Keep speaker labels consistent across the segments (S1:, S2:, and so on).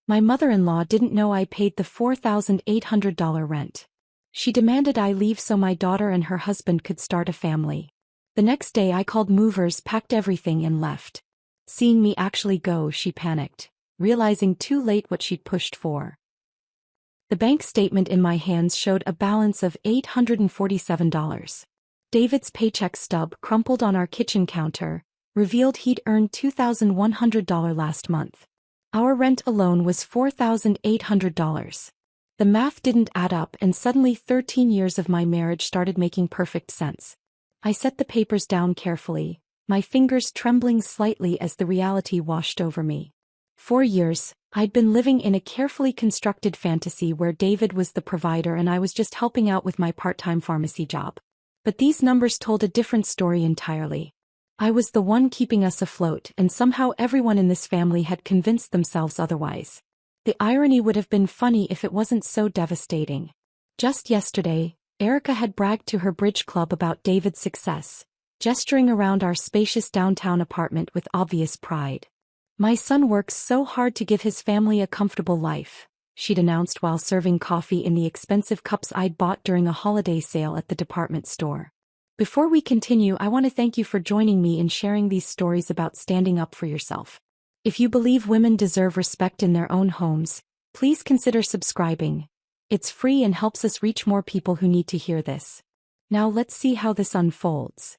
S1: My mother-in-law didn't know I paid the $4,800 rent. She demanded I leave so my daughter and her husband could start a family. The next day I called movers, packed everything and left. Seeing me actually go, she panicked, realizing too late what she'd pushed for. The bank statement in my hands showed a balance of $847. David's paycheck stub, crumpled on our kitchen counter, revealed he'd earned $2,100 last month. Our rent alone was $4,800. The math didn't add up, and suddenly 13 years of my marriage started making perfect sense. I set the papers down carefully, my fingers trembling slightly as the reality washed over me. 4 years, I'd been living in a carefully constructed fantasy where David was the provider and I was just helping out with my part-time pharmacy job. But these numbers told a different story entirely. I was the one keeping us afloat, and somehow everyone in this family had convinced themselves otherwise. The irony would have been funny if it wasn't so devastating. Just yesterday, Erica had bragged to her bridge club about David's success, gesturing around our spacious downtown apartment with obvious pride. "My son works so hard to give his family a comfortable life," she'd announced while serving coffee in the expensive cups I'd bought during a holiday sale at the department store. Before we continue, I want to thank you for joining me in sharing these stories about standing up for yourself. If you believe women deserve respect in their own homes, please consider subscribing. It's free and helps us reach more people who need to hear this. Now let's see how this unfolds.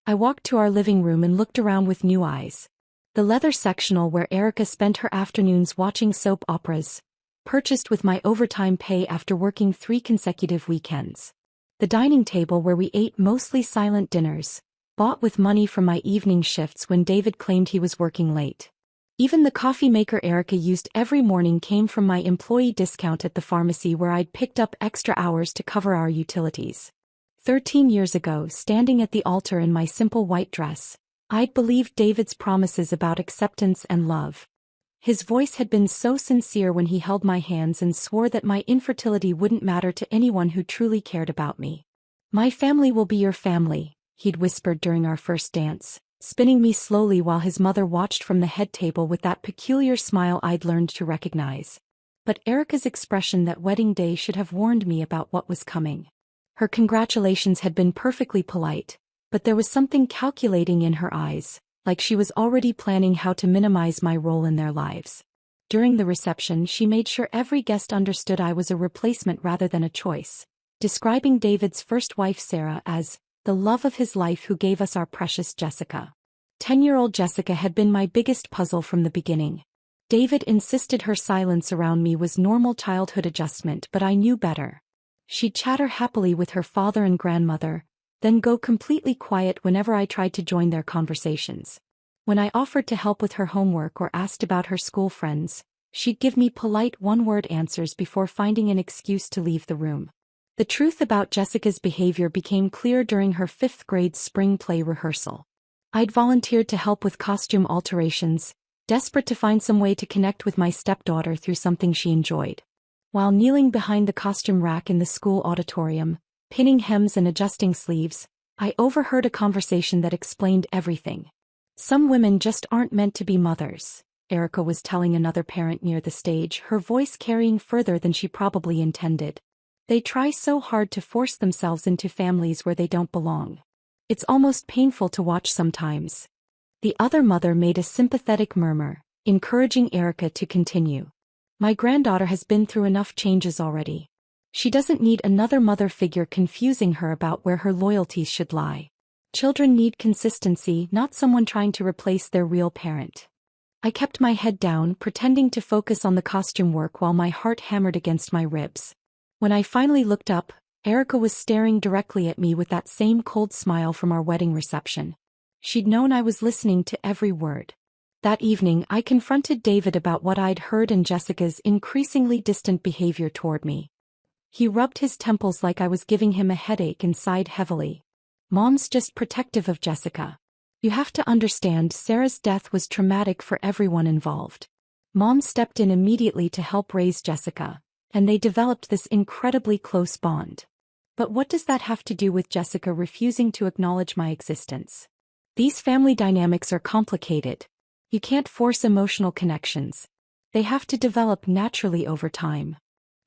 S1: I walked to our living room and looked around with new eyes. The leather sectional where Erica spent her afternoons watching soap operas, purchased with my overtime pay after working 3 consecutive weekends. The dining table where we ate mostly silent dinners, bought with money from my evening shifts when David claimed he was working late. Even the coffee maker Erica used every morning came from my employee discount at the pharmacy where I'd picked up extra hours to cover our utilities. 13 years ago, standing at the altar in my simple white dress, I'd believed David's promises about acceptance and love. His voice had been so sincere when he held my hands and swore that my infertility wouldn't matter to anyone who truly cared about me. "My family will be your family," he'd whispered during our first dance, spinning me slowly while his mother watched from the head table with that peculiar smile I'd learned to recognize. But Erica's expression that wedding day should have warned me about what was coming. Her congratulations had been perfectly polite, but there was something calculating in her eyes, like she was already planning how to minimize my role in their lives. During the reception, she made sure every guest understood I was a replacement rather than a choice, describing David's first wife Sarah as the love of his life who gave us our precious Jessica. 10-year-old Jessica had been my biggest puzzle from the beginning. David insisted her silence around me was normal childhood adjustment, but I knew better. She'd chatter happily with her father and grandmother, then go completely quiet whenever I tried to join their conversations. When I offered to help with her homework or asked about her school friends, she'd give me polite one-word answers before finding an excuse to leave the room. The truth about Jessica's behavior became clear during her 5th grade spring play rehearsal. I'd volunteered to help with costume alterations, desperate to find some way to connect with my stepdaughter through something she enjoyed. While kneeling behind the costume rack in the school auditorium, pinning hems and adjusting sleeves, I overheard a conversation that explained everything. "Some women just aren't meant to be mothers," Erica was telling another parent near the stage, her voice carrying further than she probably intended. "They try so hard to force themselves into families where they don't belong. It's almost painful to watch sometimes." The other mother made a sympathetic murmur, encouraging Erica to continue. "My granddaughter has been through enough changes already. She doesn't need another mother figure confusing her about where her loyalties should lie. Children need consistency, not someone trying to replace their real parent." I kept my head down, pretending to focus on the costume work while my heart hammered against my ribs. When I finally looked up, Erica was staring directly at me with that same cold smile from our wedding reception. She'd known I was listening to every word. That evening, I confronted David about what I'd heard and Jessica's increasingly distant behavior toward me. He rubbed his temples like I was giving him a headache and sighed heavily. "Mom's just protective of Jessica. You have to understand, Sarah's death was traumatic for everyone involved. Mom stepped in immediately to help raise Jessica, and they developed this incredibly close bond. But what does that have to do with Jessica refusing to acknowledge my existence? These family dynamics are complicated. You can't force emotional connections. They have to develop naturally over time.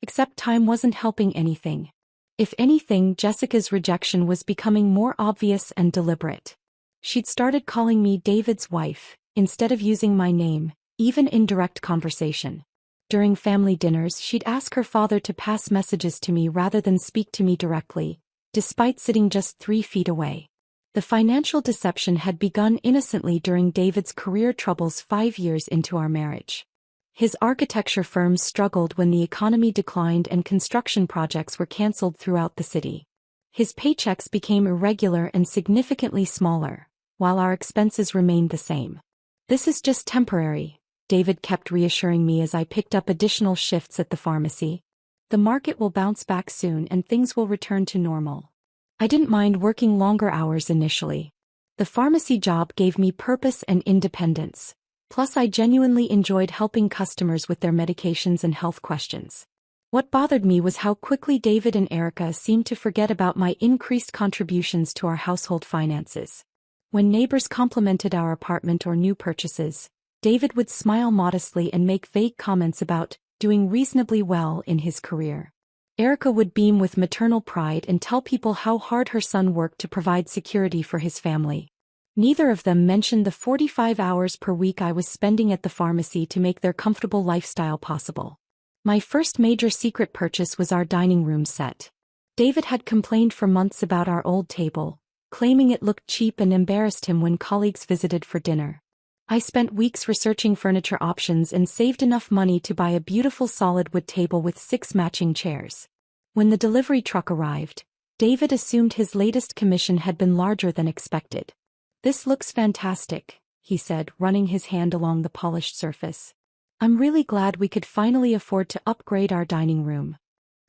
S1: Except time wasn't helping anything. If anything, Jessica's rejection was becoming more obvious and deliberate. She'd started calling me David's wife, instead of using my name, even in direct conversation. During family dinners, she'd ask her father to pass messages to me rather than speak to me directly, despite sitting just 3 feet away. The financial deception had begun innocently during David's career troubles 5 years into our marriage. His architecture firms struggled when the economy declined and construction projects were canceled throughout the city. His paychecks became irregular and significantly smaller, while our expenses remained the same. "This is just temporary," David kept reassuring me as I picked up additional shifts at the pharmacy. "The market will bounce back soon and things will return to normal." I didn't mind working longer hours initially. The pharmacy job gave me purpose and independence. Plus, I genuinely enjoyed helping customers with their medications and health questions. What bothered me was how quickly David and Erica seemed to forget about my increased contributions to our household finances. When neighbors complimented our apartment or new purchases, David would smile modestly and make vague comments about doing reasonably well in his career. Erica would beam with maternal pride and tell people how hard her son worked to provide security for his family. Neither of them mentioned the 45 hours per week I was spending at the pharmacy to make their comfortable lifestyle possible. My first major secret purchase was our dining room set. David had complained for months about our old table, claiming it looked cheap and embarrassed him when colleagues visited for dinner. I spent weeks researching furniture options and saved enough money to buy a beautiful solid wood table with 6 matching chairs. When the delivery truck arrived, David assumed his latest commission had been larger than expected. "This looks fantastic," he said, running his hand along the polished surface. "I'm really glad we could finally afford to upgrade our dining room."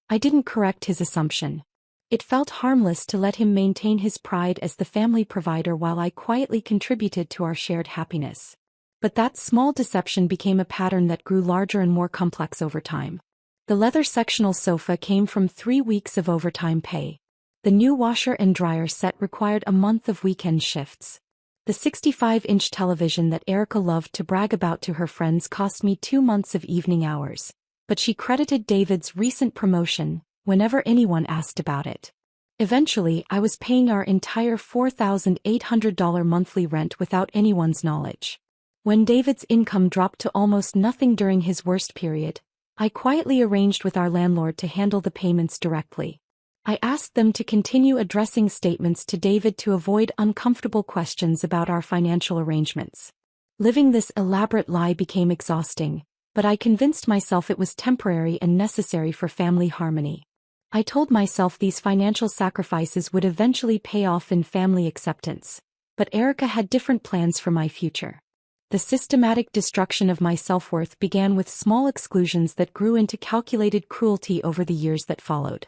S1: I didn't correct his assumption. It felt harmless to let him maintain his pride as the family provider while I quietly contributed to our shared happiness. But that small deception became a pattern that grew larger and more complex over time. The leather sectional sofa came from 3 weeks of overtime pay. The new washer and dryer set required a month of weekend shifts. The 65-inch television that Erica loved to brag about to her friends cost me 2 months of evening hours, but she credited David's recent promotion whenever anyone asked about it. Eventually, I was paying our entire $4,800 monthly rent without anyone's knowledge. When David's income dropped to almost nothing during his worst period, I quietly arranged with our landlord to handle the payments directly. I asked them to continue addressing statements to David to avoid uncomfortable questions about our financial arrangements. Living this elaborate lie became exhausting, but I convinced myself it was temporary and necessary for family harmony. I told myself these financial sacrifices would eventually pay off in family acceptance, but Erica had different plans for my future. The systematic destruction of my self-worth began with small exclusions that grew into calculated cruelty over the years that followed.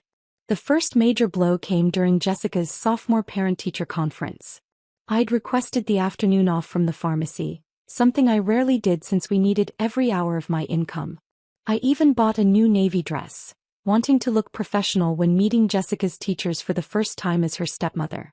S1: The first major blow came during Jessica's sophomore parent-teacher conference. I'd requested the afternoon off from the pharmacy, something I rarely did since we needed every hour of my income. I even bought a new navy dress, wanting to look professional when meeting Jessica's teachers for the first time as her stepmother.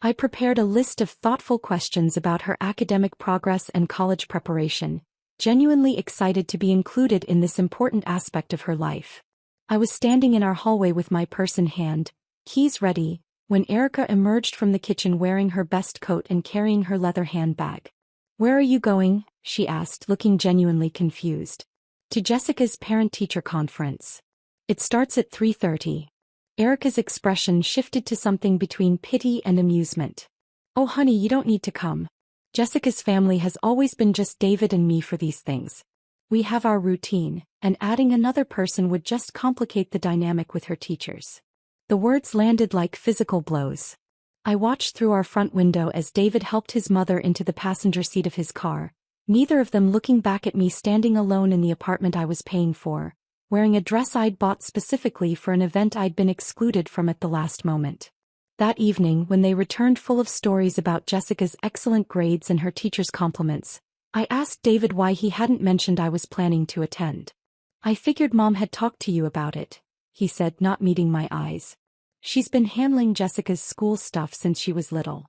S1: I prepared a list of thoughtful questions about her academic progress and college preparation, genuinely excited to be included in this important aspect of her life. I was standing in our hallway with my purse in hand, keys ready, when Erica emerged from the kitchen wearing her best coat and carrying her leather handbag. "Where are you going?" she asked, looking genuinely confused. "To Jessica's parent-teacher conference. It starts at 3:30. Erica's expression shifted to something between pity and amusement. "Oh honey, you don't need to come. Jessica's family has always been just David and me for these things. We have our routine, and adding another person would just complicate the dynamic with her teachers." The words landed like physical blows. I watched through our front window as David helped his mother into the passenger seat of his car, neither of them looking back at me standing alone in the apartment I was paying for, wearing a dress I'd bought specifically for an event I'd been excluded from at the last moment. That evening, when they returned full of stories about Jessica's excellent grades and her teacher's compliments, I asked David why he hadn't mentioned I was planning to attend. "I figured Mom had talked to you about it," he said, not meeting my eyes. "She's been handling Jessica's school stuff since she was little.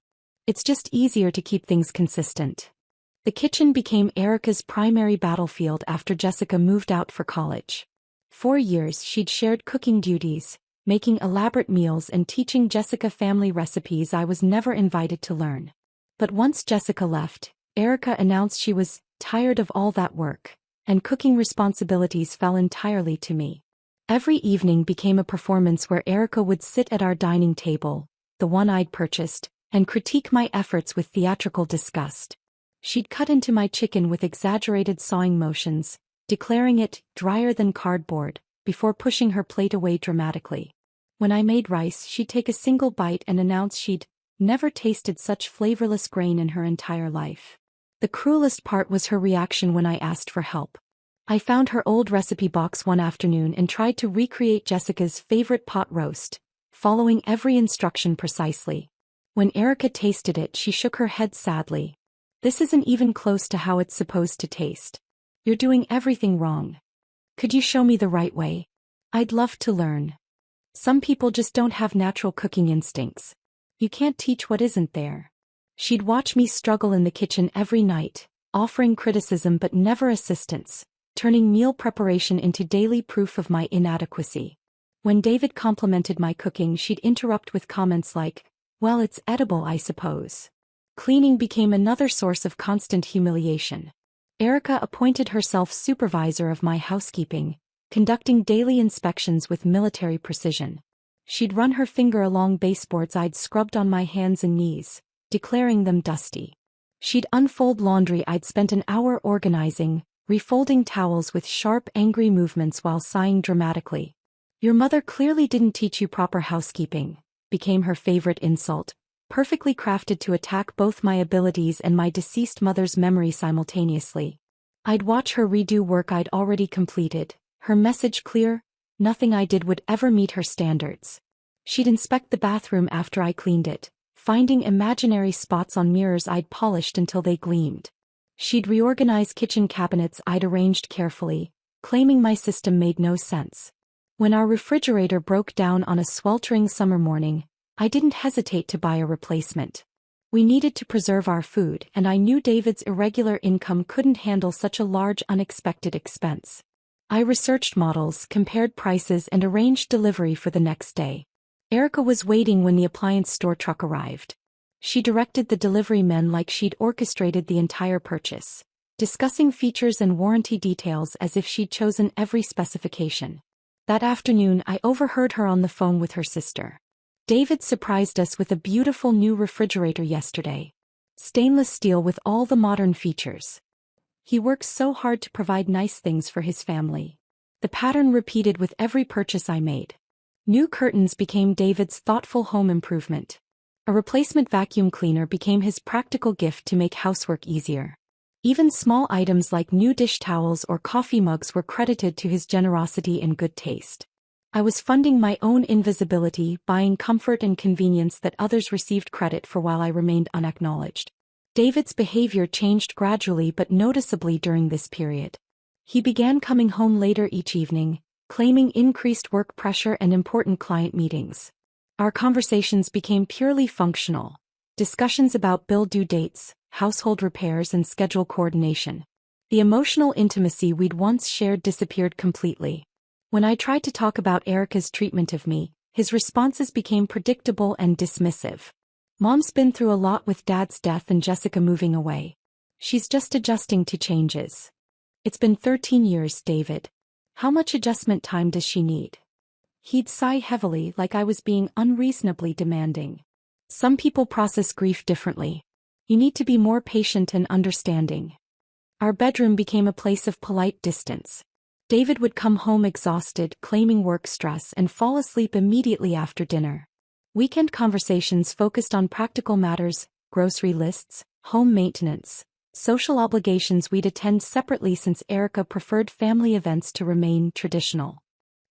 S1: It's just easier to keep things consistent." The kitchen became Erica's primary battlefield after Jessica moved out for college. 4 years she'd shared cooking duties, making elaborate meals and teaching Jessica family recipes I was never invited to learn. But once Jessica left, Erica announced she was tired of all that work, and cooking responsibilities fell entirely to me. Every evening became a performance where Erica would sit at our dining table, the one I'd purchased, and critique my efforts with theatrical disgust. She'd cut into my chicken with exaggerated sawing motions, declaring it drier than cardboard, before pushing her plate away dramatically. When I made rice, she'd take a single bite and announce she'd never tasted such flavorless grain in her entire life. The cruelest part was her reaction when I asked for help. I found her old recipe box one afternoon and tried to recreate Jessica's favorite pot roast, following every instruction precisely. When Erica tasted it, she shook her head sadly. "This isn't even close to how it's supposed to taste. You're doing everything wrong. Could you show me the right way? I'd love to learn. Some people just don't have natural cooking instincts. You can't teach what isn't there." She'd watch me struggle in the kitchen every night, offering criticism but never assistance, turning meal preparation into daily proof of my inadequacy. When David complimented my cooking, she'd interrupt with comments like, "Well, it's edible, I suppose." Cleaning became another source of constant humiliation. Erica appointed herself supervisor of my housekeeping, conducting daily inspections with military precision. She'd run her finger along baseboards I'd scrubbed on my hands and knees, declaring them dusty. She'd unfold laundry I'd spent an hour organizing, refolding towels with sharp, angry movements while sighing dramatically. "Your mother clearly didn't teach you proper housekeeping," became her favorite insult, perfectly crafted to attack both my abilities and my deceased mother's memory simultaneously. I'd watch her redo work I'd already completed, her message clear: nothing I did would ever meet her standards. She'd inspect the bathroom after I cleaned it, finding imaginary spots on mirrors I'd polished until they gleamed. She'd reorganize kitchen cabinets I'd arranged carefully, claiming my system made no sense. When our refrigerator broke down on a sweltering summer morning, I didn't hesitate to buy a replacement. We needed to preserve our food, and I knew David's irregular income couldn't handle such a large unexpected expense. I researched models, compared prices, and arranged delivery for the next day. Erica was waiting when the appliance store truck arrived. She directed the delivery men like she'd orchestrated the entire purchase, discussing features and warranty details as if she'd chosen every specification. That afternoon, I overheard her on the phone with her sister. "David surprised us with a beautiful new refrigerator yesterday. Stainless steel with all the modern features. He works so hard to provide nice things for his family." The pattern repeated with every purchase I made. New curtains became David's thoughtful home improvement. A replacement vacuum cleaner became his practical gift to make housework easier. Even small items like new dish towels or coffee mugs were credited to his generosity and good taste. I was funding my own invisibility, buying comfort and convenience that others received credit for while I remained unacknowledged. David's behavior changed gradually but noticeably during this period. He began coming home later each evening, claiming increased work pressure and important client meetings. Our conversations became purely functional. Discussions about bill due dates, household repairs, and schedule coordination. The emotional intimacy we'd once shared disappeared completely. When I tried to talk about Erica's treatment of me, his responses became predictable and dismissive. "Mom's been through a lot with Dad's death and Jessica moving away. She's just adjusting to changes. It's been 13 years, David. How much adjustment time does she need?" He'd sigh heavily like I was being unreasonably demanding. Some people process grief differently. You need to be more patient and understanding. Our bedroom became a place of polite distance. David would come home exhausted, claiming work stress, and fall asleep immediately after dinner. Weekend conversations focused on practical matters, grocery lists, home maintenance, social obligations we'd attend separately since Erica preferred family events to remain traditional.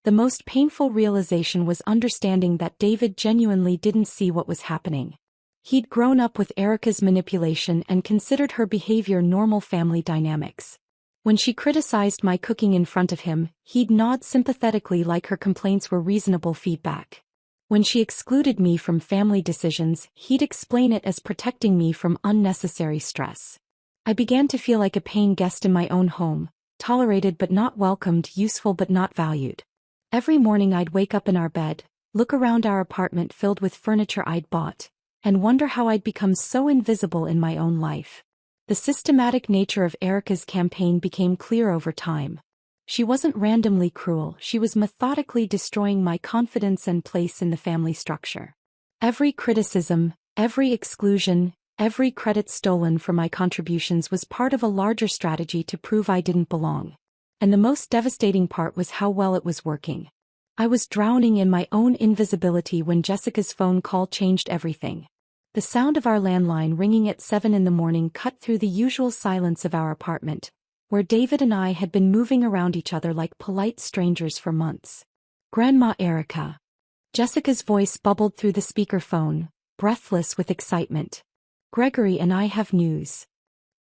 S1: The most painful realization was understanding that David genuinely didn't see what was happening. He'd grown up with Erica's manipulation and considered her behavior normal family dynamics. When she criticized my cooking in front of him, he'd nod sympathetically like her complaints were reasonable feedback. When she excluded me from family decisions, he'd explain it as protecting me from unnecessary stress. I began to feel like a paying guest in my own home, tolerated but not welcomed, useful but not valued. Every morning I'd wake up in our bed, look around our apartment filled with furniture I'd bought, and wonder how I'd become so invisible in my own life. The systematic nature of Erica's campaign became clear over time. She wasn't randomly cruel, she was methodically destroying my confidence and place in the family structure. Every criticism, every exclusion, every credit stolen for my contributions was part of a larger strategy to prove I didn't belong. And the most devastating part was how well it was working. I was drowning in my own invisibility when Jessica's phone call changed everything. The sound of our landline ringing at 7 in the morning cut through the usual silence of our apartment, where David and I had been moving around each other like polite strangers for months. "Grandma Erica." Jessica's voice bubbled through the speakerphone, breathless with excitement. "Gregory and I have news."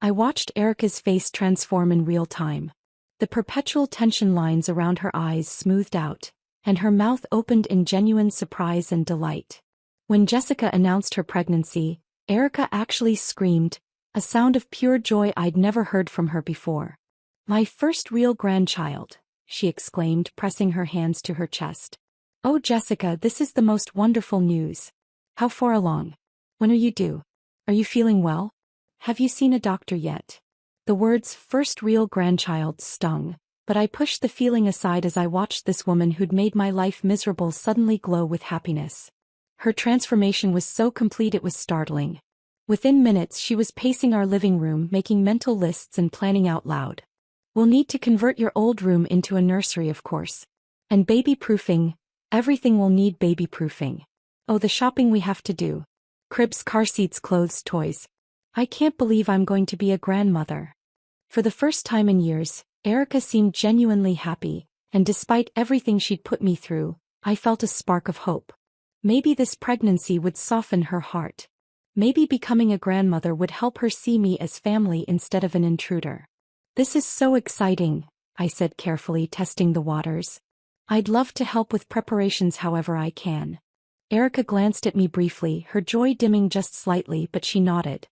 S1: I watched Erica's face transform in real time. The perpetual tension lines around her eyes smoothed out, and her mouth opened in genuine surprise and delight. When Jessica announced her pregnancy, Erica actually screamed, a sound of pure joy I'd never heard from her before. "My first real grandchild," she exclaimed, pressing her hands to her chest. "Oh Jessica, this is the most wonderful news. How far along? When are you due? Are you feeling well? Have you seen a doctor yet?" The words "first real grandchild" stung, but I pushed the feeling aside as I watched this woman who'd made my life miserable suddenly glow with happiness. Her transformation was so complete it was startling. Within minutes she was pacing our living room, making mental lists and planning out loud. "We'll need to convert your old room into a nursery, of course. And baby-proofing, everything will need baby-proofing. Oh, the shopping we have to do. Cribs, car seats, clothes, toys. I can't believe I'm going to be a grandmother." For the first time in years, Erica seemed genuinely happy, and despite everything she'd put me through, I felt a spark of hope. Maybe this pregnancy would soften her heart. Maybe becoming a grandmother would help her see me as family instead of an intruder. "This is so exciting," I said carefully, testing the waters. "I'd love to help with preparations however I can." Erica glanced at me briefly, her joy dimming just slightly, but she nodded.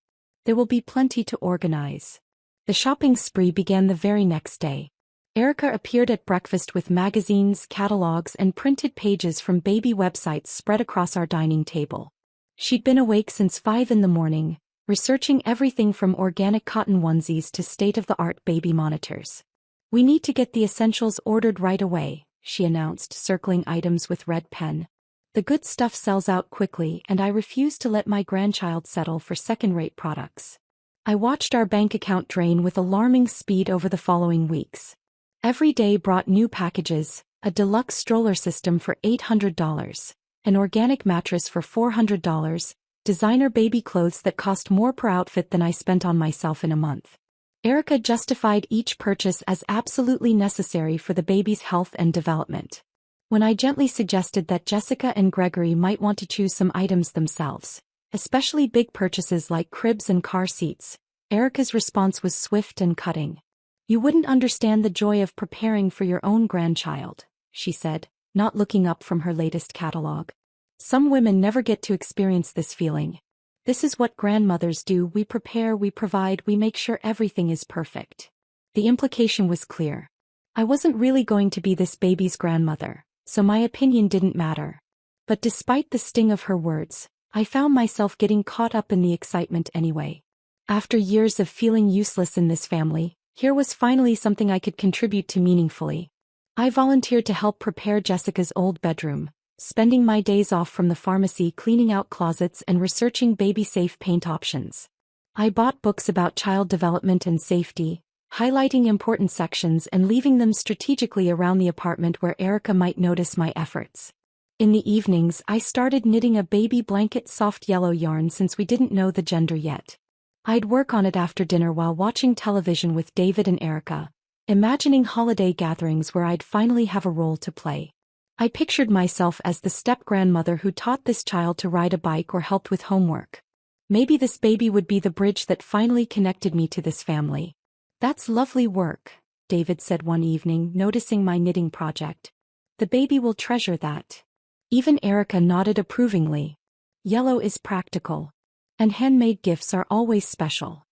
S1: "There will be plenty to organize." The shopping spree began the very next day. Erica appeared at breakfast with magazines, catalogs, and printed pages from baby websites spread across our dining table. She'd been awake since 5 in the morning, researching everything from organic cotton onesies to state-of-the-art baby monitors. "We need to get the essentials ordered right away," she announced, circling items with red pen. "The good stuff sells out quickly, and I refuse to let my grandchild settle for second-rate products." I watched our bank account drain with alarming speed over the following weeks. Every day brought new packages: a deluxe stroller system for $800, an organic mattress for $400, designer baby clothes that cost more per outfit than I spent on myself in a month. Erica justified each purchase as absolutely necessary for the baby's health and development. When I gently suggested that Jessica and Gregory might want to choose some items themselves, especially big purchases like cribs and car seats, Erica's response was swift and cutting. "You wouldn't understand the joy of preparing for your own grandchild," she said, not looking up from her latest catalog. "Some women never get to experience this feeling. This is what grandmothers do: we prepare, we provide, we make sure everything is perfect." The implication was clear. I wasn't really going to be this baby's grandmother, so my opinion didn't matter. But despite the sting of her words, I found myself getting caught up in the excitement anyway. After years of feeling useless in this family, here was finally something I could contribute to meaningfully. I volunteered to help prepare Jessica's old bedroom, spending my days off from the pharmacy cleaning out closets and researching baby-safe paint options. I bought books about child development and safety, highlighting important sections and leaving them strategically around the apartment where Erica might notice my efforts. In the evenings, I started knitting a baby blanket soft yellow yarn since we didn't know the gender yet. I'd work on it after dinner while watching television with David and Erica, imagining holiday gatherings where I'd finally have a role to play. I pictured myself as the step-grandmother who taught this child to ride a bike or helped with homework. Maybe this baby would be the bridge that finally connected me to this family. "That's lovely work," David said one evening, noticing my knitting project. "The baby will treasure that." Even Erica nodded approvingly. "Yellow is practical. And handmade gifts are always special."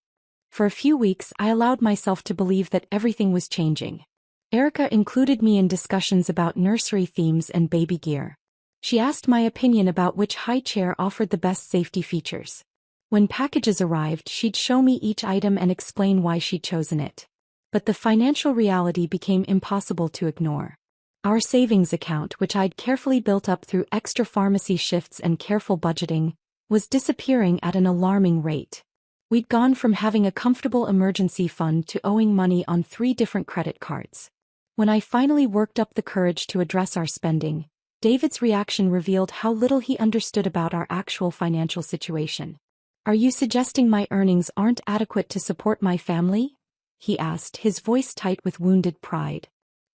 S1: For a few weeks I allowed myself to believe that everything was changing. Erica included me in discussions about nursery themes and baby gear. She asked my opinion about which high chair offered the best safety features. When packages arrived, she'd show me each item and explain why she'd chosen it. But the financial reality became impossible to ignore. Our savings account, which I'd carefully built up through extra pharmacy shifts and careful budgeting, was disappearing at an alarming rate. We'd gone from having a comfortable emergency fund to owing money on 3 different credit cards. When I finally worked up the courage to address our spending, David's reaction revealed how little he understood about our actual financial situation. "Are you suggesting my earnings aren't adequate to support my family?" he asked, his voice tight with wounded pride.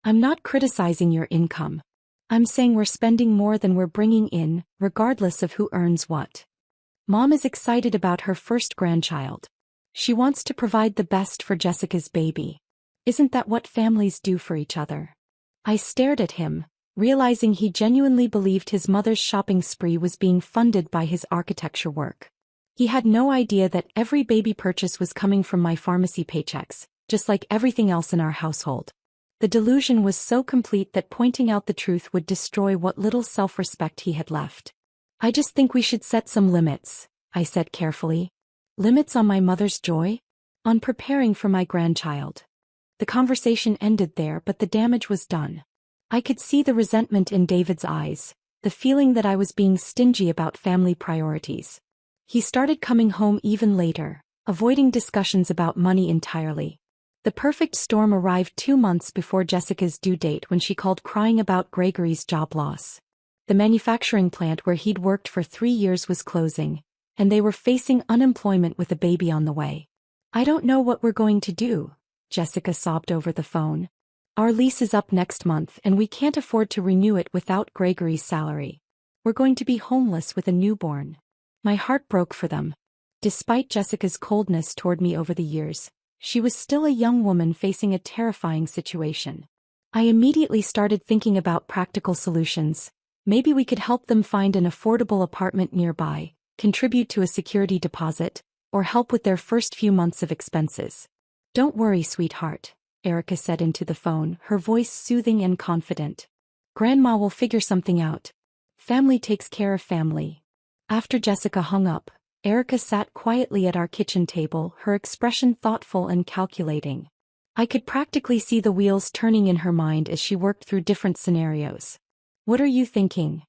S1: "I'm not criticizing your income. I'm saying we're spending more than we're bringing in, regardless of who earns what. Mom is excited about her first grandchild. She wants to provide the best for Jessica's baby. Isn't that what families do for each other?" I stared at him, realizing he genuinely believed his mother's shopping spree was being funded by his architecture work. He had no idea that every baby purchase was coming from my pharmacy paychecks, just like everything else in our household. The delusion was so complete that pointing out the truth would destroy what little self-respect he had left. "I just think we should set some limits," I said carefully. "Limits on my mother's joy? On preparing for my grandchild?" The conversation ended there, but the damage was done. I could see the resentment in David's eyes, the feeling that I was being stingy about family priorities. He started coming home even later, avoiding discussions about money entirely. The perfect storm arrived 2 months before Jessica's due date when she called crying about Gregory's job loss. The manufacturing plant where he'd worked for 3 years was closing, and they were facing unemployment with a baby on the way. "I don't know what we're going to do," Jessica sobbed over the phone. "Our lease is up next month and we can't afford to renew it without Gregory's salary. We're going to be homeless with a newborn." My heart broke for them. Despite Jessica's coldness toward me over the years, she was still a young woman facing a terrifying situation. I immediately started thinking about practical solutions. Maybe we could help them find an affordable apartment nearby, contribute to a security deposit, or help with their first few months of expenses. "Don't worry, sweetheart," Erica said into the phone, her voice soothing and confident. "Grandma will figure something out. Family takes care of family." After Jessica hung up, Erica sat quietly at our kitchen table, her expression thoughtful and calculating. I could practically see the wheels turning in her mind as she worked through different scenarios. "What are you thinking?"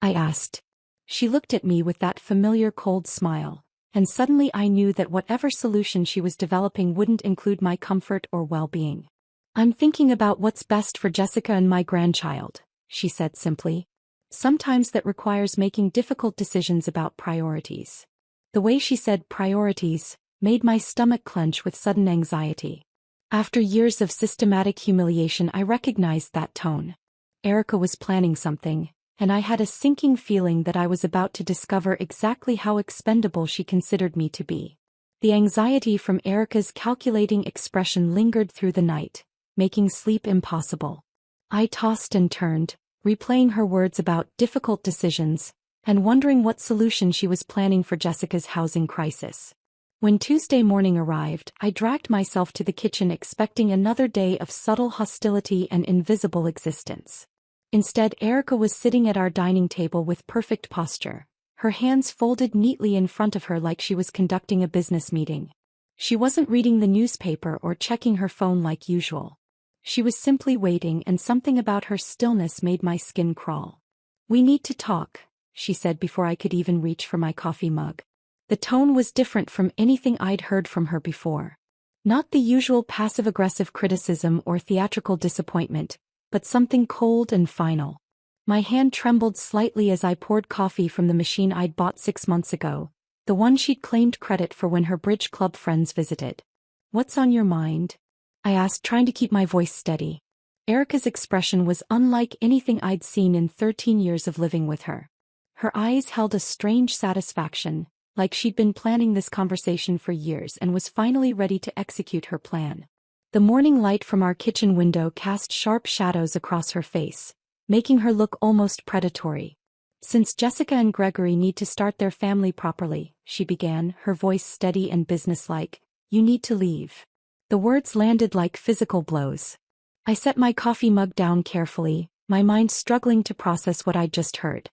S1: I asked. She looked at me with that familiar cold smile, and suddenly I knew that whatever solution she was developing wouldn't include my comfort or well-being. "I'm thinking about what's best for Jessica and my grandchild," she said simply. "Sometimes that requires making difficult decisions about priorities." The way she said priorities made my stomach clench with sudden anxiety. After years of systematic humiliation, I recognized that tone. Erica was planning something, and I had a sinking feeling that I was about to discover exactly how expendable she considered me to be. The anxiety from Erica's calculating expression lingered through the night, making sleep impossible. I tossed and turned, replaying her words about difficult decisions, and wondering what solution she was planning for Jessica's housing crisis. When Tuesday morning arrived, I dragged myself to the kitchen expecting another day of subtle hostility and invisible existence. Instead, Erica was sitting at our dining table with perfect posture, her hands folded neatly in front of her like she was conducting a business meeting. She wasn't reading the newspaper or checking her phone like usual. She was simply waiting, and something about her stillness made my skin crawl. "We need to talk," she said before I could even reach for my coffee mug. The tone was different from anything I'd heard from her before. Not the usual passive-aggressive criticism or theatrical disappointment, but something cold and final. My hand trembled slightly as I poured coffee from the machine I'd bought 6 months ago, the one she'd claimed credit for when her bridge club friends visited. "What's on your mind?" I asked, trying to keep my voice steady. Erica's expression was unlike anything I'd seen in 13 years of living with her. Her eyes held a strange satisfaction, like she'd been planning this conversation for years and was finally ready to execute her plan. The morning light from our kitchen window cast sharp shadows across her face, making her look almost predatory. "Since Jessica and Gregory need to start their family properly," she began, her voice steady and businesslike, You need to leave. The words landed like physical blows. I set my coffee mug down carefully, my mind struggling to process what I'd just heard.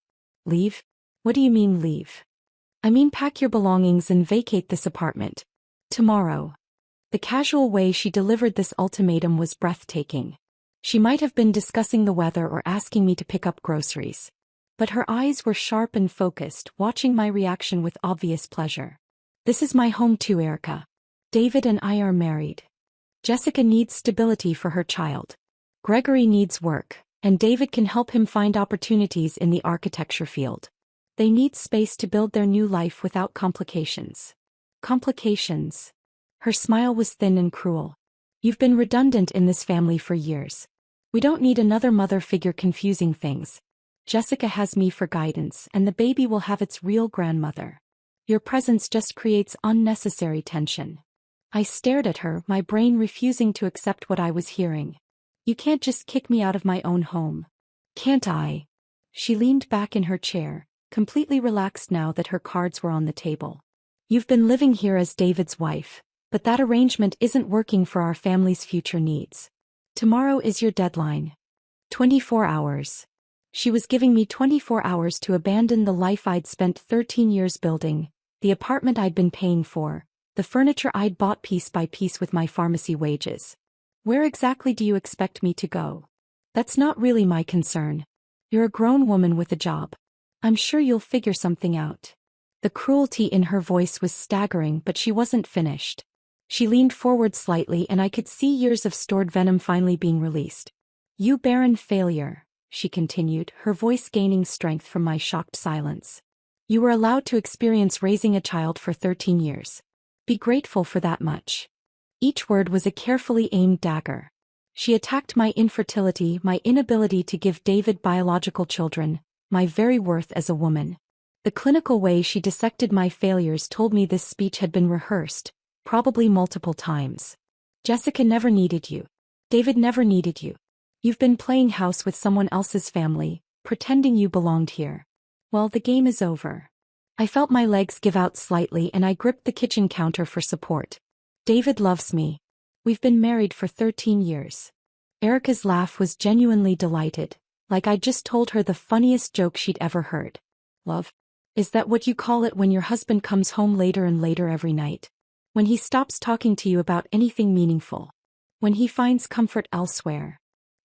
S1: Leave? What do you mean leave? I mean pack your belongings and vacate this apartment. Tomorrow. The casual way she delivered this ultimatum was breathtaking. She might have been discussing the weather or asking me to pick up groceries. But her eyes were sharp and focused, watching my reaction with obvious pleasure. This is my home too, Erica. David and I are married. Jessica needs stability for her child. Gregory needs work, and David can help him find opportunities in the architecture field. They need space to build their new life without complications. Complications. Her smile was thin and cruel. You've been redundant in this family for years. We don't need another mother figure confusing things. Jessica has me for guidance, and the baby will have its real grandmother. Your presence just creates unnecessary tension. I stared at her, my brain refusing to accept what I was hearing. You can't just kick me out of my own home. Can't I? She leaned back in her chair, completely relaxed now that her cards were on the table. You've been living here as David's wife, but that arrangement isn't working for our family's future needs. Tomorrow is your deadline. 24 hours. She was giving me 24 hours to abandon the life I'd spent 13 years building, the apartment I'd been paying for, the furniture I'd bought piece by piece with my pharmacy wages. Where exactly do you expect me to go? That's not really my concern. You're a grown woman with a job. I'm sure you'll figure something out. The cruelty in her voice was staggering, but she wasn't finished. She leaned forward slightly and I could see years of stored venom finally being released. You barren failure, she continued, her voice gaining strength from my shocked silence. You were allowed to experience raising a child for 13 years. Be grateful for that much. Each word was a carefully aimed dagger. She attacked my infertility, my inability to give David biological children, my very worth as a woman. The clinical way she dissected my failures told me this speech had been rehearsed, probably multiple times. Jessica never needed you. David never needed you. You've been playing house with someone else's family, pretending you belonged here. Well, the game is over. I felt my legs give out slightly and I gripped the kitchen counter for support. David loves me. We've been married for 13 years. Erica's laugh was genuinely delighted, like I'd just told her the funniest joke she'd ever heard. Love? Is that what you call it when your husband comes home later and later every night? When he stops talking to you about anything meaningful? When he finds comfort elsewhere?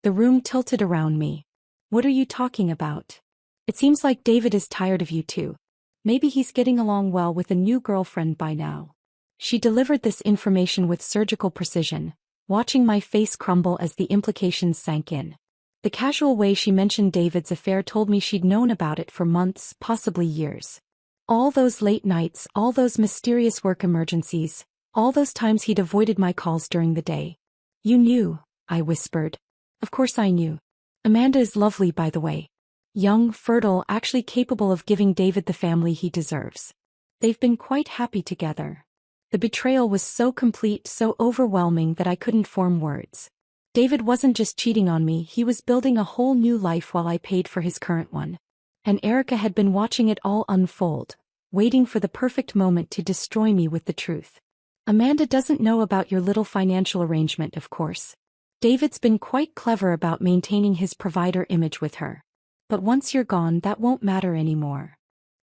S1: The room tilted around me. What are you talking about? It seems like David is tired of you too. Maybe he's getting along well with a new girlfriend by now. She delivered this information with surgical precision, watching my face crumble as the implications sank in. The casual way she mentioned David's affair told me she'd known about it for months, possibly years. All those late nights, all those mysterious work emergencies, all those times he'd avoided my calls during the day. You knew, I whispered. Of course I knew. Amanda is lovely, by the way. Young, fertile, actually capable of giving David the family he deserves. They've been quite happy together. The betrayal was so complete, so overwhelming that I couldn't form words. David wasn't just cheating on me, he was building a whole new life while I paid for his current one. And Erica had been watching it all unfold, waiting for the perfect moment to destroy me with the truth. Amanda doesn't know about your little financial arrangement, of course. David's been quite clever about maintaining his provider image with her. But once you're gone, that won't matter anymore.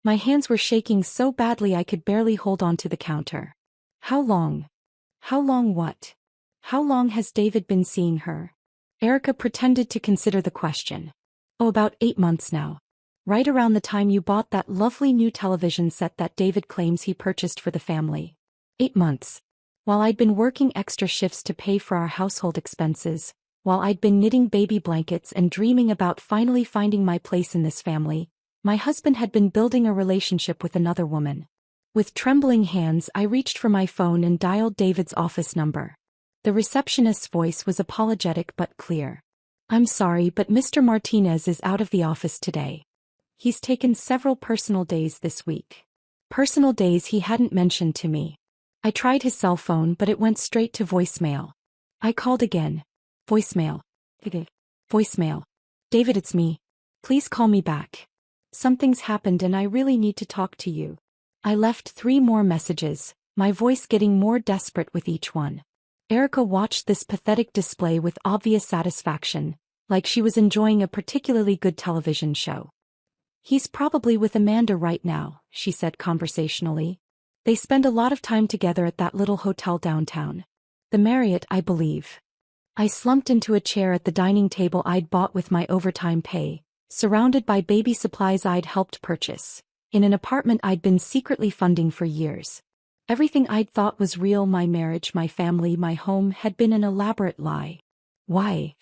S1: My hands were shaking so badly I could barely hold on to the counter. How long? How long what? How long has David been seeing her? Erica pretended to consider the question. Oh, about 8 months now. Right around the time you bought that lovely new television set that David claims he purchased for the family. 8 months. While I'd been working extra shifts to pay for our household expenses, while I'd been knitting baby blankets and dreaming about finally finding my place in this family, my husband had been building a relationship with another woman. With trembling hands, I reached for my phone and dialed David's office number. The receptionist's voice was apologetic but clear. I'm sorry, but Mr. Martinez is out of the office today. He's taken several personal days this week. Personal days he hadn't mentioned to me. I tried his cell phone, but it went straight to voicemail. I called again. Voicemail. Voicemail. David, it's me. Please call me back. Something's happened and I really need to talk to you. I left 3 more messages, my voice getting more desperate with each one. Erica watched this pathetic display with obvious satisfaction, like she was enjoying a particularly good television show. "He's probably with Amanda right now," she said conversationally. "They spend a lot of time together at that little hotel downtown. The Marriott, I believe." I slumped into a chair at the dining table I'd bought with my overtime pay, surrounded by baby supplies I'd helped purchase, in an apartment I'd been secretly funding for years. Everything I'd thought was real, my marriage, my family, my home, had been an elaborate lie. "Why?"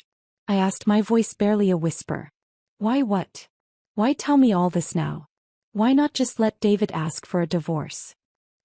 S1: I asked, my voice barely a whisper. "Why what? Why tell me all this now? Why not just let David ask for a divorce?"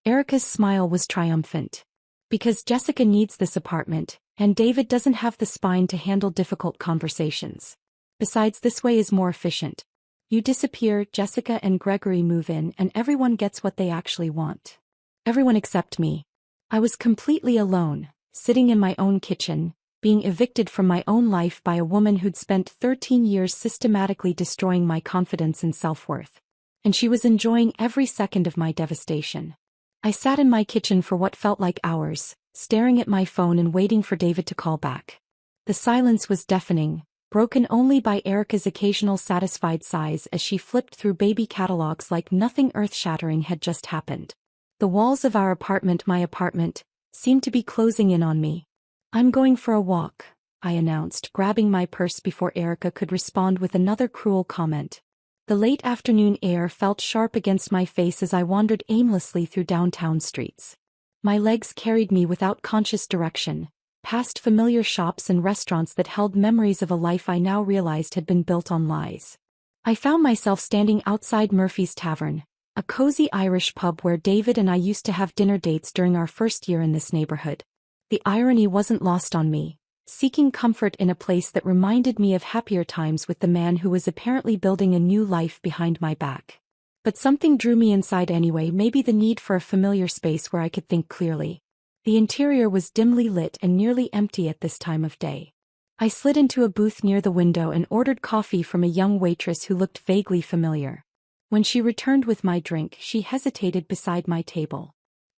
S1: Erica's smile was triumphant. "Because Jessica needs this apartment, and David doesn't have the spine to handle difficult conversations. Besides, this way is more efficient. You disappear, Jessica and Gregory move in, and everyone gets what they actually want. Everyone except me. I was completely alone, sitting in my own kitchen, being evicted from my own life by a woman who'd spent 13 years systematically destroying my confidence and self-worth. And she was enjoying every second of my devastation. I sat in my kitchen for what felt like hours, staring at my phone and waiting for David to call back. The silence was deafening, broken only by Erica's occasional satisfied sighs as she flipped through baby catalogs like nothing earth-shattering had just happened. The walls of our apartment, my apartment, seemed to be closing in on me. "I'm going for a walk," I announced, grabbing my purse before Erica could respond with another cruel comment. The late afternoon air felt sharp against my face as I wandered aimlessly through downtown streets. My legs carried me without conscious direction, past familiar shops and restaurants that held memories of a life I now realized had been built on lies. I found myself standing outside Murphy's Tavern, a cozy Irish pub where David and I used to have dinner dates during our first year in this neighborhood. The irony wasn't lost on me, seeking comfort in a place that reminded me of happier times with the man who was apparently building a new life behind my back. But something drew me inside anyway, maybe the need for a familiar space where I could think clearly. The interior was dimly lit and nearly empty at this time of day. I slid into a booth near the window and ordered coffee from a young waitress who looked vaguely familiar. When she returned with my drink, she hesitated beside my table.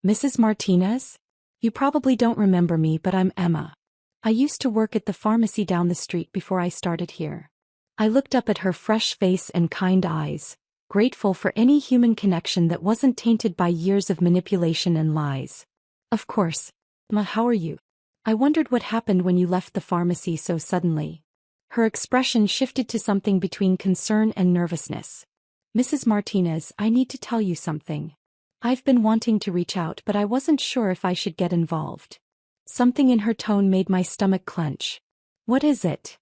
S1: "Mrs. Martinez? You probably don't remember me, but I'm Emma. I used to work at the pharmacy down the street before I started here." I looked up at her fresh face and kind eyes, grateful for any human connection that wasn't tainted by years of manipulation and lies. "Of course. Emma, how are you? I wondered what happened when you left the pharmacy so suddenly." Her expression shifted to something between concern and nervousness. "Mrs. Martinez, I need to tell you something. I've been wanting to reach out, but I wasn't sure if I should get involved." Something in her tone made my stomach clench. "What is it?"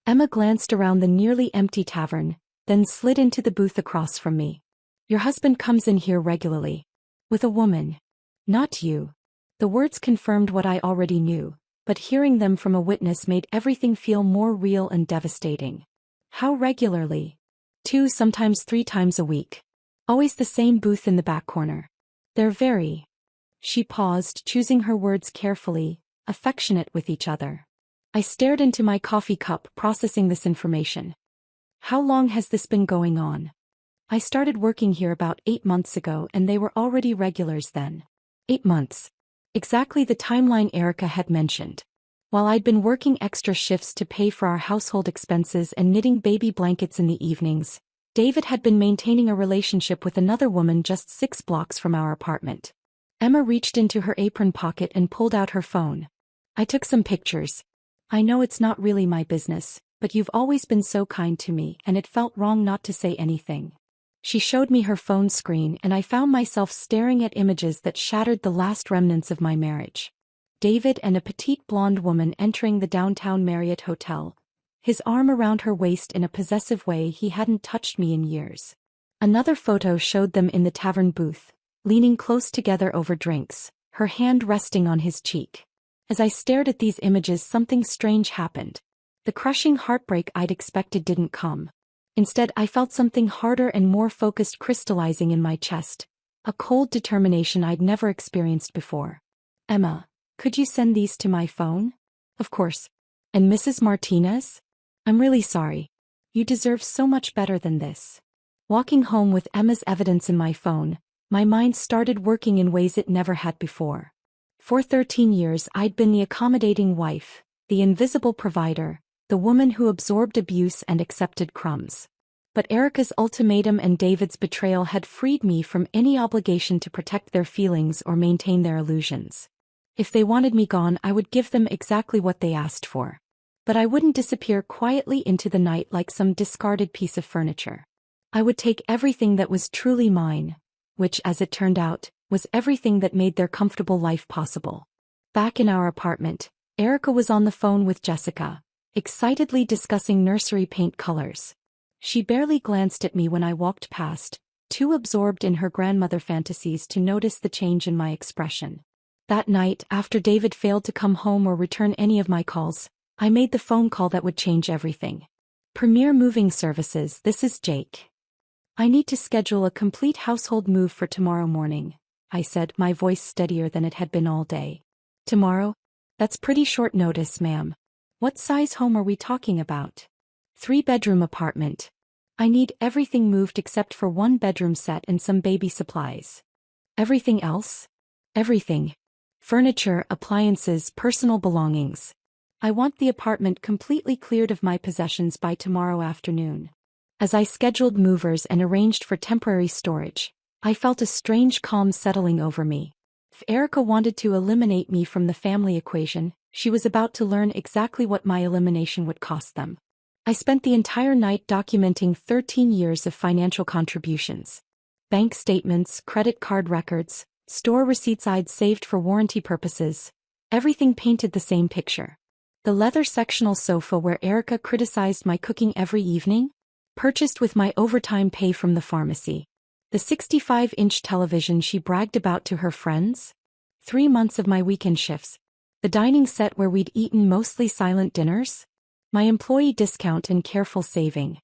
S1: Emma glanced around the nearly empty tavern, then slid into the booth across from me. "Your husband comes in here regularly. With a woman. Not you." The words confirmed what I already knew, but hearing them from a witness made everything feel more real and devastating. "How regularly?" "2, sometimes 3 times a week. Always the same booth in the back corner. They're very..." She paused, choosing her words carefully, "affectionate with each other." I stared into my coffee cup, processing this information. "How long has this been going on?" "I started working here about 8 months ago and they were already regulars then." 8 months. Exactly the timeline Erica had mentioned. While I'd been working extra shifts to pay for our household expenses and knitting baby blankets in the evenings, David had been maintaining a relationship with another woman just 6 blocks from our apartment. Emma reached into her apron pocket and pulled out her phone. "I took some pictures. I know it's not really my business, but you've always been so kind to me and it felt wrong not to say anything." She showed me her phone screen and I found myself staring at images that shattered the last remnants of my marriage. David and a petite blonde woman entering the downtown Marriott Hotel, his arm around her waist in a possessive way he hadn't touched me in years. Another photo showed them in the tavern booth, leaning close together over drinks, her hand resting on his cheek. As I stared at these images, something strange happened. The crushing heartbreak I'd expected didn't come. Instead, I felt something harder and more focused crystallizing in my chest, a cold determination I'd never experienced before. "Emma, could you send these to my phone?" "Of course." "And Mrs. Martinez? I'm really sorry. You deserve so much better than this." Walking home with Emma's evidence in my phone, My mind started working in ways it never had before. For 13 years I'd been the accommodating wife, the invisible provider, the woman who absorbed abuse and accepted crumbs. But Erica's ultimatum and David's betrayal had freed me from any obligation to protect their feelings or maintain their illusions. If they wanted me gone, I would give them exactly what they asked for. But I wouldn't disappear quietly into the night like some discarded piece of furniture. I would take everything that was truly mine, which, as it turned out, was everything that made their comfortable life possible. Back in our apartment, Erica was on the phone with Jessica, excitedly discussing nursery paint colors. She barely glanced at me when I walked past, too absorbed in her grandmother fantasies to notice the change in my expression. That night, after David failed to come home or return any of my calls, I made the phone call that would change everything. Premier Moving Services, this is Jake. I need to schedule a complete household move for tomorrow morning, I said, my voice steadier than it had been all day. Tomorrow? That's pretty short notice, ma'am. What size home are we talking about? 3-bedroom apartment. I need everything moved except for 1-bedroom set and some baby supplies. Everything else? Everything. Furniture, appliances, personal belongings. I want the apartment completely cleared of my possessions by tomorrow afternoon. As I scheduled movers and arranged for temporary storage, I felt a strange calm settling over me. If Erica wanted to eliminate me from the family equation, she was about to learn exactly what my elimination would cost them. I spent the entire night documenting 13 years of financial contributions. Bank statements, credit card records, store receipts I'd saved for warranty purposes. Everything painted the same picture. The leather sectional sofa where Erica criticized my cooking every evening? Purchased with my overtime pay from the pharmacy. The 65-inch television she bragged about to her friends? 3 months of my weekend shifts. The dining set where we'd eaten mostly silent dinners? My employee discount and careful saving.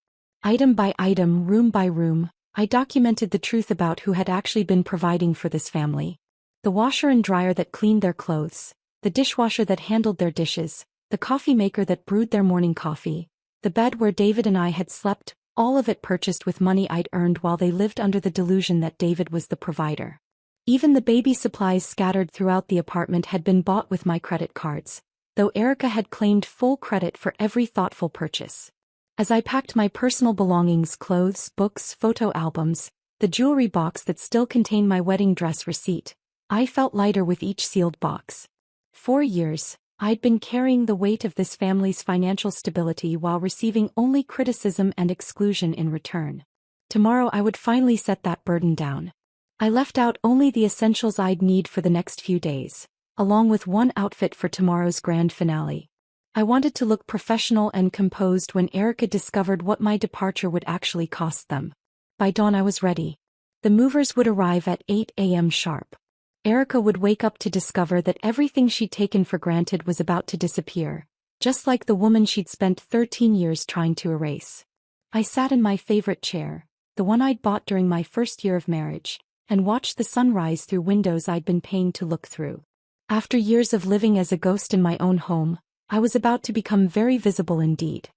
S1: Item by item, room by room, I documented the truth about who had actually been providing for this family. The washer and dryer that cleaned their clothes, the dishwasher that handled their dishes, the coffee maker that brewed their morning coffee, the bed where David and I had slept, all of it purchased with money I'd earned while they lived under the delusion that David was the provider. Even the baby supplies scattered throughout the apartment had been bought with my credit cards, though Erica had claimed full credit for every thoughtful purchase. As I packed my personal belongings, clothes, books, photo albums, the jewelry box that still contained my wedding dress receipt, I felt lighter with each sealed box. 4 years, I'd been carrying the weight of this family's financial stability while receiving only criticism and exclusion in return. Tomorrow I would finally set that burden down. I left out only the essentials I'd need for the next few days, along with one outfit for tomorrow's grand finale. I wanted to look professional and composed when Erica discovered what my departure would actually cost them. By dawn I was ready. The movers would arrive at 8 a.m. sharp. Erica would wake up to discover that everything she'd taken for granted was about to disappear, just like the woman she'd spent 13 years trying to erase. I sat in my favorite chair, the one I'd bought during my first year of marriage, and watched the sun rise through windows I'd been paying to look through. After years of living as a ghost in my own home, I was about to become very visible indeed.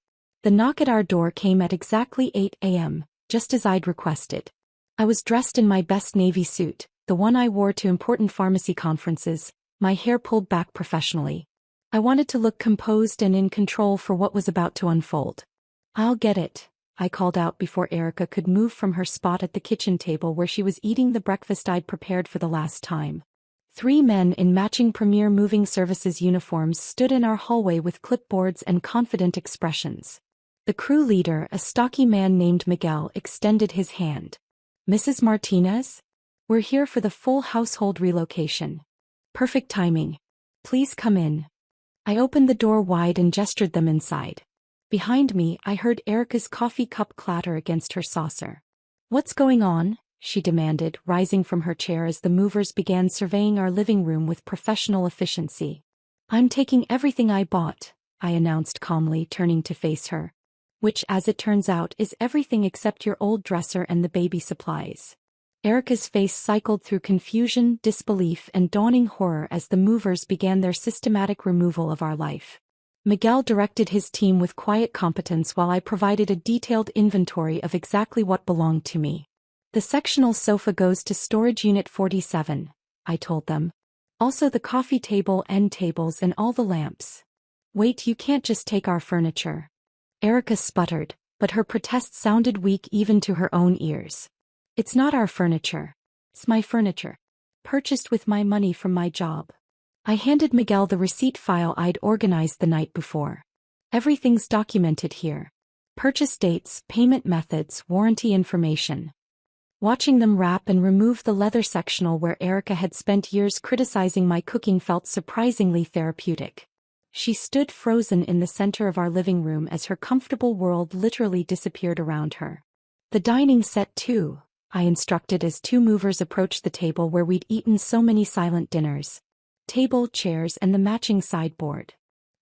S1: The knock at our door came at exactly 8 a.m., just as I'd requested. I was dressed in my best navy suit, the one I wore to important pharmacy conferences, my hair pulled back professionally. I wanted to look composed and in control for what was about to unfold. "I'll get it," I called out before Erica could move from her spot at the kitchen table where she was eating the breakfast I'd prepared for the last time. 3 men in matching Premier Moving Services uniforms stood in our hallway with clipboards and confident expressions. The crew leader, a stocky man named Miguel, extended his hand. "Mrs. Martinez? We're here for the full household relocation." "Perfect timing. Please come in." I opened the door wide and gestured them inside. Behind me, I heard Erica's coffee cup clatter against her saucer. "What's going on?" she demanded, rising from her chair as the movers began surveying our living room with professional efficiency. "I'm taking everything I bought," I announced calmly, turning to face her. "Which, as it turns out, is everything except your old dresser and the baby supplies." Erica's face cycled through confusion, disbelief, and dawning horror as the movers began their systematic removal of our life. Miguel directed his team with quiet competence while I provided a detailed inventory of exactly what belonged to me. The sectional sofa goes to storage unit 47, I told them. Also the coffee table, end tables and all the lamps. Wait, you can't just take our furniture. Erica sputtered, but her protest sounded weak even to her own ears. It's not our furniture. It's my furniture. Purchased with my money from my job. I handed Miguel the receipt file I'd organized the night before. Everything's documented here. Purchase dates, payment methods, warranty information. Watching them wrap and remove the leather sectional where Erica had spent years criticizing my cooking felt surprisingly therapeutic. She stood frozen in the center of our living room as her comfortable world literally disappeared around her. The dining set too, I instructed as two movers approached the table where we'd eaten so many silent dinners. Table, chairs, and the matching sideboard.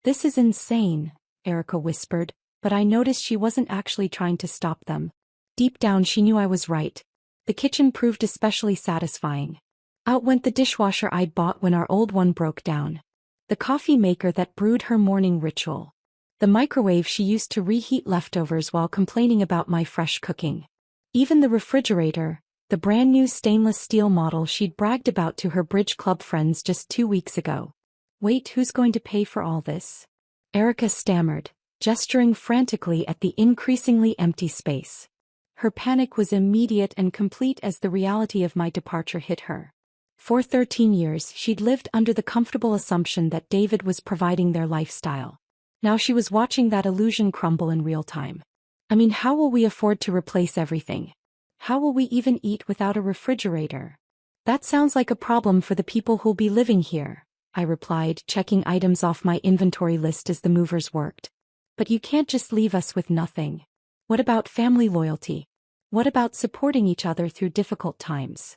S1: This is insane, Erica whispered, but I noticed she wasn't actually trying to stop them. Deep down she knew I was right. The kitchen proved especially satisfying. Out went the dishwasher I'd bought when our old one broke down. The coffee maker that brewed her morning ritual. The microwave she used to reheat leftovers while complaining about my fresh cooking. Even the refrigerator, the brand new stainless steel model she'd bragged about to her bridge club friends just 2 weeks ago. Wait, who's going to pay for all this? Erica stammered, gesturing frantically at the increasingly empty space. Her panic was immediate and complete as the reality of my departure hit her. For 13 years she'd lived under the comfortable assumption that David was providing their lifestyle. Now she was watching that illusion crumble in real time. I mean, how will we afford to replace everything? How will we even eat without a refrigerator? That sounds like a problem for the people who'll be living here, I replied, checking items off my inventory list as the movers worked. But you can't just leave us with nothing. What about family loyalty? What about supporting each other through difficult times?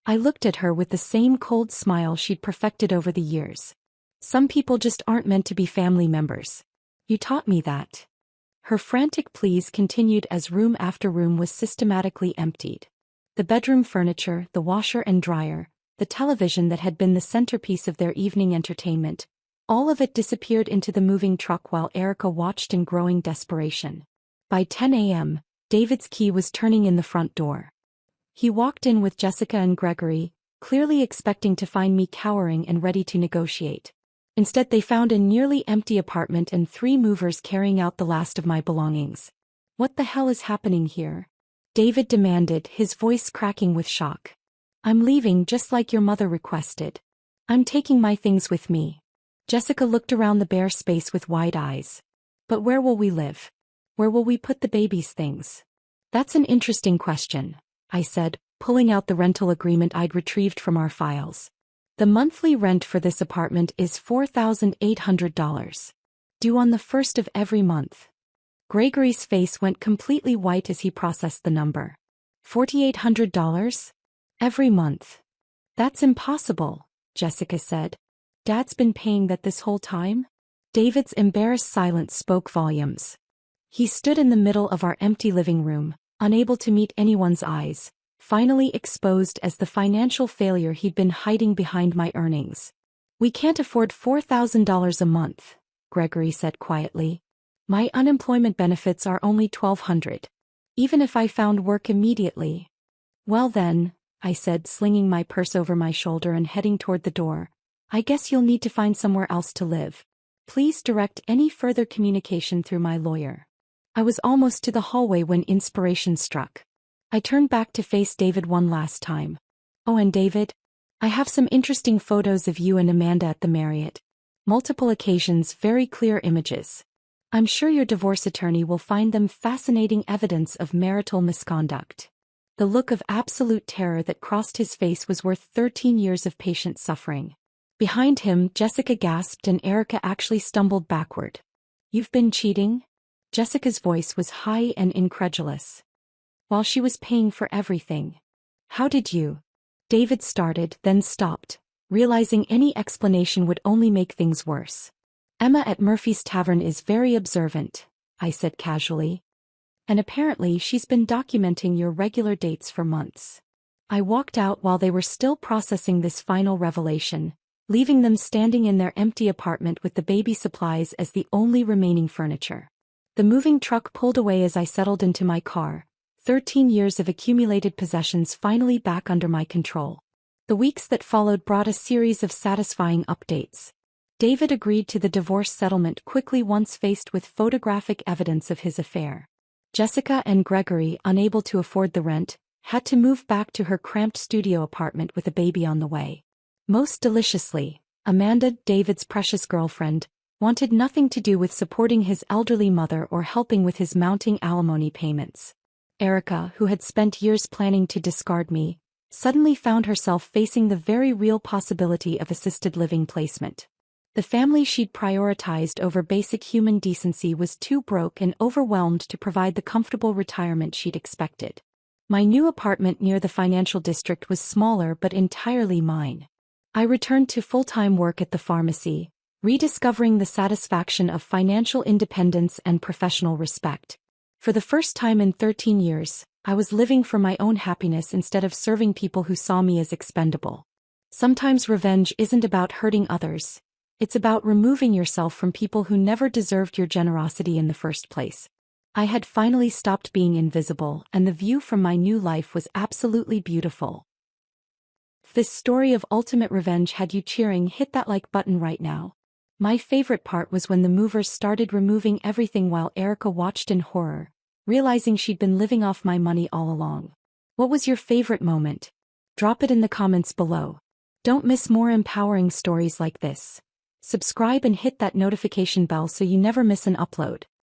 S1: I looked at her with the same cold smile she'd perfected over the years. Some people just aren't meant to be family members. You taught me that. Her frantic pleas continued as room after room was systematically emptied. The bedroom furniture, the washer and dryer, the television that had been the centerpiece of their evening entertainment, all of it disappeared into the moving truck while Erica watched in growing desperation. By 10 a.m., David's key was turning in the front door. He walked in with Jessica and Gregory, clearly expecting to find me cowering and ready to negotiate. Instead they found a nearly empty apartment and 3 movers carrying out the last of my belongings. What the hell is happening here? David demanded, his voice cracking with shock. I'm leaving just like your mother requested. I'm taking my things with me. Jessica looked around the bare space with wide eyes. But where will we live? Where will we put the baby's things? That's an interesting question, I said, pulling out the rental agreement I'd retrieved from our files. The monthly rent for this apartment is $4,800. Due on the 1st of every month. Gregory's face went completely white as he processed the number. $4,800? Every month. That's impossible, Jessica said. Dad's been paying that this whole time? David's embarrassed silence spoke volumes. He stood in the middle of our empty living room, unable to meet anyone's eyes, finally exposed as the financial failure he'd been hiding behind my earnings. We can't afford $4,000 a month, Gregory said quietly. My unemployment benefits are only $1,200. Even if I found work immediately. Well then, I said, slinging my purse over my shoulder and heading toward the door, I guess you'll need to find somewhere else to live. Please direct any further communication through my lawyer. I was almost to the hallway when inspiration struck. I turned back to face David one last time. Oh, and David? I have some interesting photos of you and Amanda at the Marriott. Multiple occasions, very clear images. I'm sure your divorce attorney will find them fascinating evidence of marital misconduct. The look of absolute terror that crossed his face was worth 13 years of patient suffering. Behind him, Jessica gasped and Erica actually stumbled backward. You've been cheating? Jessica's voice was high and incredulous. While she was paying for everything. How did you? David started, then stopped, realizing any explanation would only make things worse. Emma at Murphy's Tavern is very observant, I said casually. And apparently she's been documenting your regular dates for months. I walked out while they were still processing this final revelation, leaving them standing in their empty apartment with the baby supplies as the only remaining furniture. The moving truck pulled away as I settled into my car, 13 years of accumulated possessions finally back under my control. The weeks that followed brought a series of satisfying updates. David agreed to the divorce settlement quickly once faced with photographic evidence of his affair. Jessica and Gregory, unable to afford the rent, had to move back to her cramped studio apartment with a baby on the way. Most deliciously, Amanda, David's precious girlfriend, wanted nothing to do with supporting his elderly mother or helping with his mounting alimony payments. Erica, who had spent years planning to discard me, suddenly found herself facing the very real possibility of assisted living placement. The family she'd prioritized over basic human decency was too broke and overwhelmed to provide the comfortable retirement she'd expected. My new apartment near the financial district was smaller but entirely mine. I returned to full-time work at the pharmacy, rediscovering the satisfaction of financial independence and professional respect. For the first time in 13 years, I was living for my own happiness instead of serving people who saw me as expendable. Sometimes revenge isn't about hurting others. It's about removing yourself from people who never deserved your generosity in the first place. I had finally stopped being invisible, and the view from my new life was absolutely beautiful. If this story of ultimate revenge had you cheering, hit that like button right now. My favorite part was when the movers started removing everything while Erica watched in horror, realizing she'd been living off my money all along. What was your favorite moment? Drop it in the comments below. Don't miss more empowering stories like this. Subscribe and hit that notification bell so you never miss an upload.